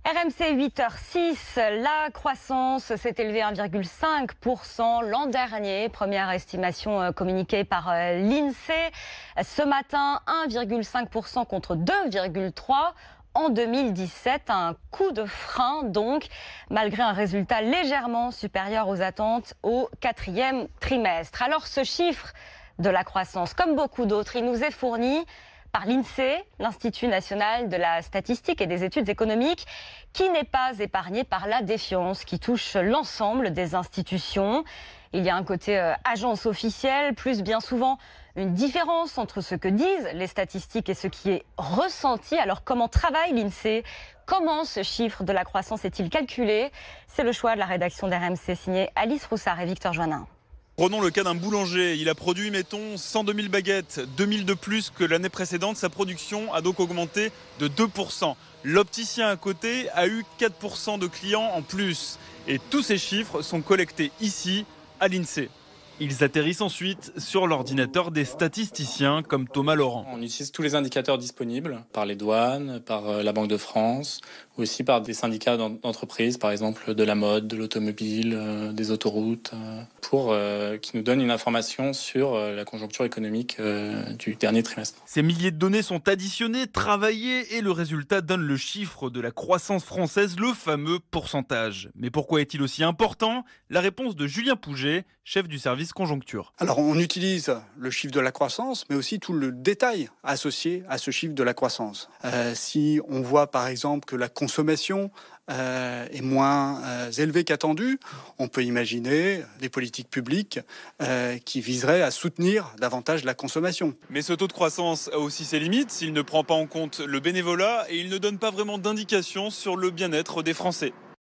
RMC 8h06, la croissance s'est élevée à 1,5% l'an dernier. Première estimation communiquée par l'INSEE. Ce matin, 1,5% contre 2,3% en 2017. Un coup de frein donc, malgré un résultat légèrement supérieur aux attentes au quatrième trimestre. Alors ce chiffre de la croissance, comme beaucoup d'autres, il nous est fourni par l'INSEE, l'Institut national de la statistique et des études économiques, qui n'est pas épargné par la défiance qui touche l'ensemble des institutions. Il y a un côté agence officielle, plus bien souvent une différence entre ce que disent les statistiques et ce qui est ressenti. Alors comment travaille l'INSEE ? Comment ce chiffre de la croissance est-il calculé ? C'est le choix de la rédaction d'RMC, signé Alice Roussard et Victor Joannin. Prenons le cas d'un boulanger. Il a produit, mettons, 102 000 baguettes, 2 000 de plus que l'année précédente. Sa production a donc augmenté de 2%. L'opticien à côté a eu 4% de clients en plus. Et tous ces chiffres sont collectés ici, à l'INSEE. Ils atterrissent ensuite sur l'ordinateur des statisticiens comme Thomas Laurent. On utilise tous les indicateurs disponibles par les douanes, par la Banque de France, ou aussi par des syndicats d'entreprises, par exemple de la mode, de l'automobile, des autoroutes, qui nous donnent une information sur la conjoncture économique du dernier trimestre. Ces milliers de données sont additionnées, travaillées et le résultat donne le chiffre de la croissance française, le fameux pourcentage. Mais pourquoi est-il aussi important ? La réponse de Julien Pouget, chef du service conjoncture. Alors on utilise le chiffre de la croissance, mais aussi tout le détail associé à ce chiffre de la croissance. Si on voit par exemple que la consommation est moins élevée qu'attendu, on peut imaginer des politiques publiques qui viseraient à soutenir davantage la consommation. Mais ce taux de croissance a aussi ses limites, il ne prend pas en compte le bénévolat et il ne donne pas vraiment d'indications sur le bien-être des Français.